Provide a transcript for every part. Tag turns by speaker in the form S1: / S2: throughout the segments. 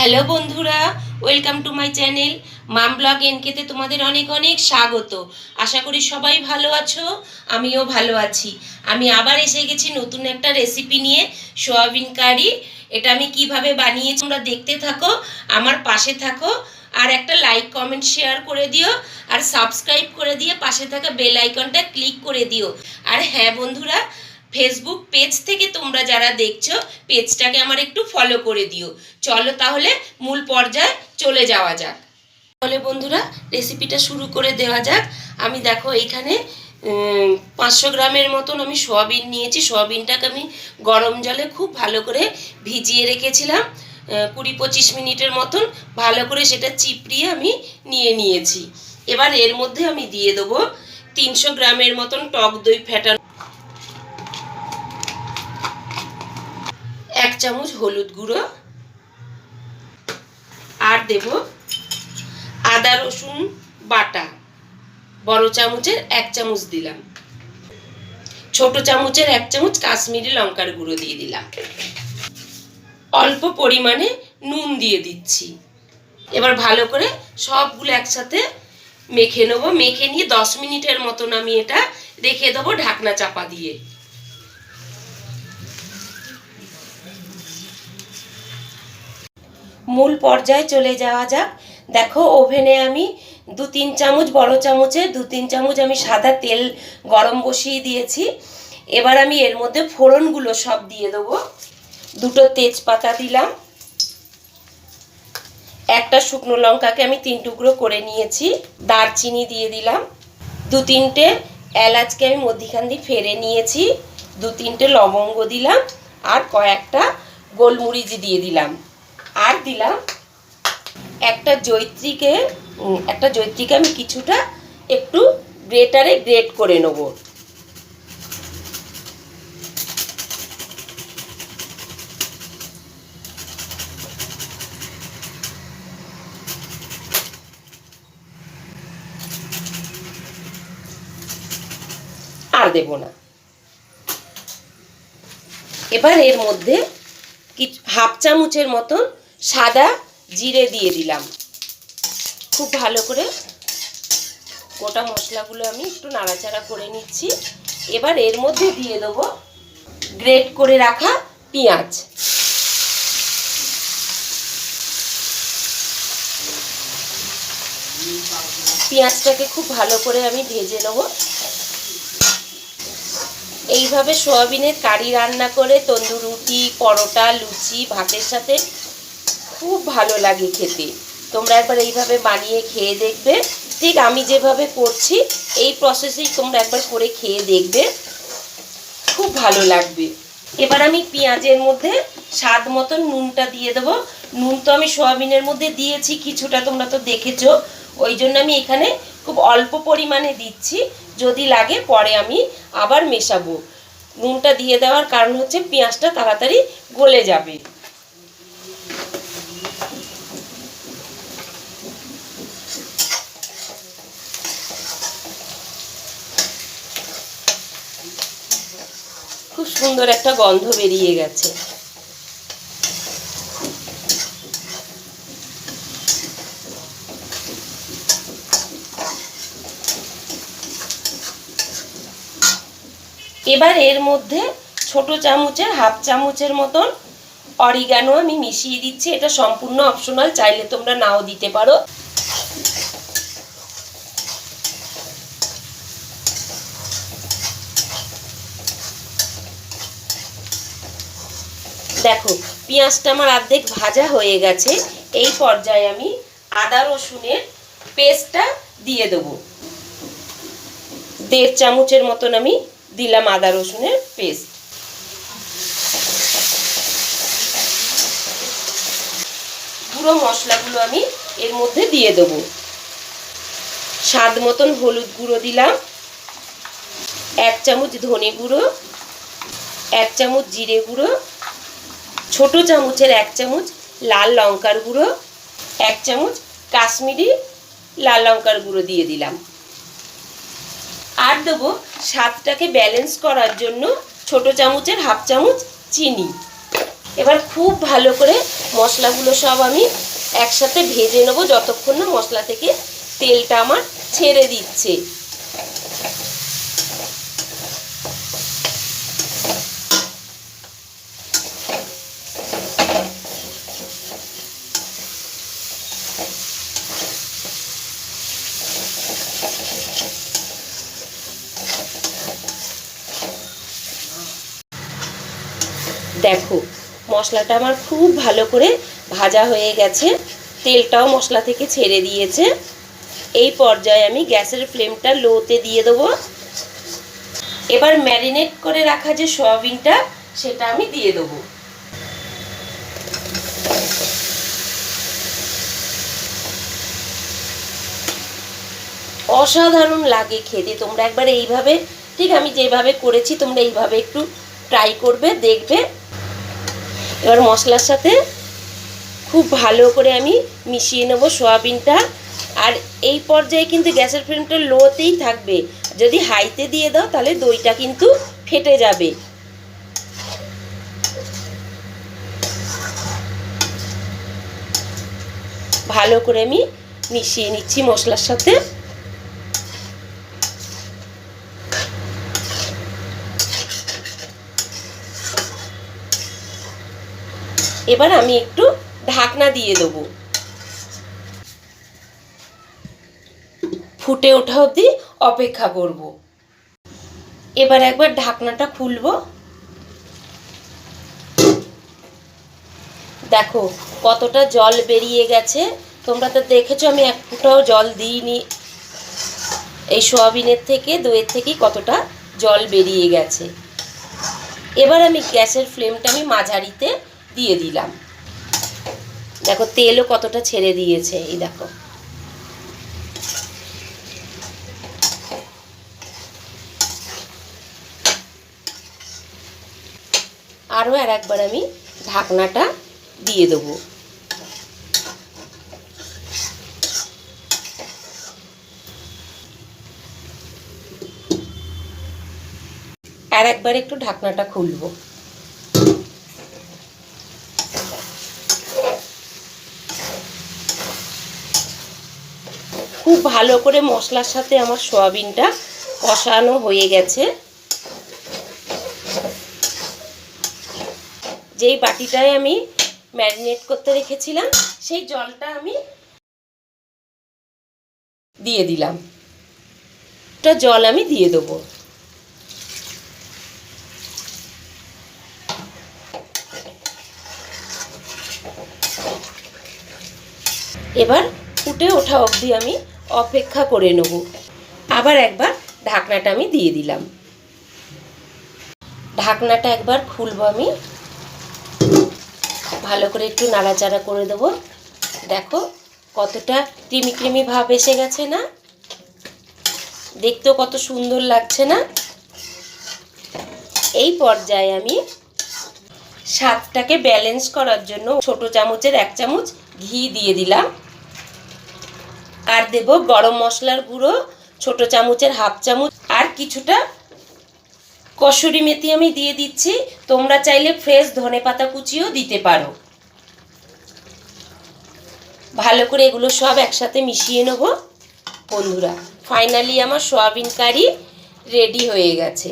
S1: Hello বন্ধুরা, welcome to my channel mom vlog এনকেতে তোমাদের অনেক অনেক স্বাগত। আশা করি সবাই ভালো আছো, আমিও ভালো আছি। আমি আবার এসে গেছি নতুন একটা রেসিপি নিয়ে, সোয়াবিন কারি। এটা আমি কিভাবে বানিয়েছি তোমরা দেখতে থাকো, আমার পাশে থাকো, আর একটা লাইক কমেন্ট শেয়ার করে দিও, আর সাবস্ক্রাইব করে দিয়ে পাশে থাকা বেল আইকনটা ক্লিক করে দিও। আর হ্যাঁ বন্ধুরা, ফেসবুক পেজ থেকে তোমরা যারা দেখছো পেজটাকে আমার একটু ফলো করে দিও। চলো তাহলে মূল পর্যায়ে চলে যাওয়া যাক। তাহলে বন্ধুরা রেসিপিটা শুরু করে দেওয়া যাক। আমি দেখো এইখানে 500 গ্রামের মতন আমি সয়াবিন নিয়েছি। সয়াবিনটাকে আমি গরম জলে খুব ভালো করে ভিজিয়ে রেখেছিলাম 20-25 মিনিটের মতন। ভালো করে সেটা চিপড়িয়ে আমি নিয়েছি। এবার এর মধ্যে আমি দিয়ে দেবো 300 গ্রামের মতন টক দই ফেটানো, 1 চামচ হলুদ গুঁড়ো, আর দেব আদা রসুন বাটা, বড় চামচের 1 চামচ দিলাম, ছোট চামচের 1 চামচ কাশ্মীরি লঙ্কার গুঁড়ো দিয়ে দিলাম, অল্প পরিমাণে নুন দিয়ে দিচ্ছি। এবার ভালো করে সবগুলো একসাথে মেখে নেব। মেখে নিয়ে 10 মিনিটের মতন আমি এটা রেখে দেবো ঢাকনা চাপা দিয়ে। মূল পর্যায়ে চলে যাওয়া যাক। দেখো ওভেনে আমি 2-3 চামচ, বড় চামচে 2-3 চামচ আমি সাদা তেল গরম বসিয়ে দিয়েছি। এবার আমি এর মধ্যে ফোড়নগুলো সব দিয়ে দেবো। 2টো তেজপাতা দিলাম, একটা শুকনো লঙ্কাকে আমি 3 টুকরো করে নিয়েছি, দারচিনি দিয়ে দিলাম, 2-3টে এলাচকে আমি মধ্যিখান দিয়ে ফেড়ে নিয়েছি, 2-3টে লবঙ্গ দিলাম, আর কয়েকটা গোলমরিচ দিয়ে দিলাম, আর দিলাম একটা জয়িত্রীকে আমি কিছুটা একটু গ্রেটারে গ্রেট করে নেব। আর দেব না। এবার এর মধ্যে হাফ চামচের মতন সাদা জিরে দিয়ে দিলাম। খুব ভালো করে গোটা মশলাগুলো আমি একটু নাড়াচাড়া করে নিচ্ছি। এবার এর মধ্যে দিয়ে দেবো গ্রেট করে রাখা পেঁয়াজ। পেঁয়াজটাকে খুব ভালো করে আমি ভেজে নেব। এইভাবে সয়াবিনের কারি রান্না করে তন্দুর রুটি, পরোটা, লুচি, ভাতের সাথে খুব ভালো লাগে খেতে। তোমরা একবার এইভাবে বানিয়ে খেয়ে দেখবে। ঠিক আমি যেভাবে করছি এই প্রসেসেই তোমরা একবার করে খেয়ে দেখবে, খুব ভালো লাগবে। এবার আমি পেঁয়াজের মধ্যে স্বাদ মতন নুনটা দিয়ে দেবো। নুন তো আমি সয়াবিনের মধ্যে দিয়েছি কিছুটা, তোমরা তো দেখেছো, ওই জন্য আমি এখানে খুব অল্প পরিমাণে দিচ্ছি। যদি লাগে পরে আমি আবার মেশাবো। নুনটা দিয়ে দেওয়ার কারণ হচ্ছে পেঁয়াজটা তাড়াতাড়ি গলে যাবে। খুব সুন্দর একটা গন্ধ বেরিয়ে গেছে। এবার এর মধ্যে ছোট চামচের হাফ চামচের মতন অরিগানো আমি মিশিয়ে দিচ্ছি। এটা সম্পূর্ণ অপশনাল, চাইলে তোমরা নাও দিতে পারো। দেখো পেঁয়াজটা আমার অর্ধেক ভাজা হয়ে গেছে। এই পর্যায়ে আমি আদা রসুনের পেস্টটা দিয়ে দেবো। 1.5 চামচের মতন আমি দিলাম আদা রসুনের পেস্ট। গুঁড়ো মশলাগুলো আমি এর মধ্যে দিয়ে দেবো। স্বাদ মতন হলুদ গুঁড়ো দিলাম, 1 চামচ ধনে গুঁড়ো, 1 চামচ জিরে গুঁড়ো, ছোট চামচের 1 চামচ লাল লঙ্কার গুঁড়ো, 1 চামচ কাশ্মীরি লাল লঙ্কার গুঁড়ো দিয়ে দিলাম। আর দেবো স্বাদটাকে ব্যালেন্স করার জন্য ছোট চামচের হাফ চামচ চিনি। এবার খুব ভালো করে মশলাগুলো সব আমি একসাথে ভেজে নেবো যতক্ষণ না মশলা থেকে তেলটা আমার ছেড়ে দিচ্ছে। দেখো মশলাটা আমার খুব ভালো করে ভাজা হয়ে গেছে, তেলটাও মশলা থেকে ছেড়ে দিয়েছে। এই পর্যায়ে আমি গ্যাসের ফ্লেমটা লোতে দিয়ে দেবো। এবার ম্যারিনেট করে রাখা যে সয়াবিনটা সেটা আমি দিয়ে দেবো। অসাধারণ লাগে খেতে, তোমরা একবার এইভাবে ঠিক আমি যেভাবে করেছি তোমরা এইভাবে একটু ট্রাই করবে, দেখবে। এবার মশলার সাথে খুব ভালো করে আমি মিশিয়ে নেব সয়াবিনটা। আর এই পর্যায়ে কিন্তু গ্যাসের ফ্লেমটা লোতেই থাকবে, যদি হাইতে দিয়ে দাও তাহলে দইটা কিন্তু ফেটে যাবে। ভালো করে আমি মিশিয়ে নিচ্ছি মশলার সাথে। এবার আমি একটু ঢাকনা দিয়ে দেবো, ফুটে ওঠা অবধি অপেক্ষা করব। এবার একবার ঢাকনাটা খুলবো। দেখো কতটা জল বেরিয়ে গেছে, তোমরা তো দেখেছো আমি এক ফোঁটাও জল দিইনি। এই সয়াবিনের থেকে দইয়ের থেকেই কতটা জল বেরিয়ে গেছে। এবার আমি গ্যাসের ফ্লেমটা আমি মাঝারিতে দিয়ে দিলাম। দেখো তেলও কতটা ছেড়ে দিয়েছে, এই দেখো। আরও একবার আমি ঢাকনাটা দিয়ে দেবো। আর একবার একটু ঢাকনাটা খুলবো। খুব ভালো করে মশলার সাথে আমার সয়াবিনটা কষানো হয়ে গেছে। যেই বাটিটায় আমি ম্যারিনেট করতে রেখেছিলাম সেই জলটা আমি দিয়ে দিলাম। একটা জল আমি দিয়ে দেবো। এবার ফুটে ওঠা অবধি আমি অপেক্ষা করে নেব। আবার একবার ঢাকনাটা আমি দিয়ে দিলাম। ঢাকনাটা একবার খুলবো আমি, ভালো করে একটু নাড়াচাড়া করে দেবো। দেখো কতটা ক্রিমি ক্রিমি ভাব এসে গেছে না, দেখতেও কত সুন্দর লাগছে না। এই পর্যায়ে আমি স্বাদটাকে ব্যালেন্স করার জন্য ছোট চামচের 1 চামচ ঘি দিয়ে দিলাম। আর দেব গরম মশলার গুঁড়ো ছোট চামচের 1/2 চামচ, আর কিছুটা কসুরি মেথি আমি দিয়ে দিচ্ছি। তোমরা চাইলে ফ্রেশ ধনেপাতা কুচিও দিতে পারো। ভালো করে এগুলো সব একসাথে মিশিয়ে নেব। বন্ধুরা ফাইনালি আমার সয়াবিন কারি রেডি হয়ে গেছে।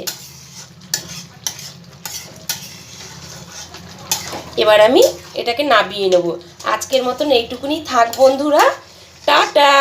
S1: এবার আমি এটাকে নামিয়ে নেব। আজকের মতন এইটুকুনি থাক বন্ধুরা, টাটা।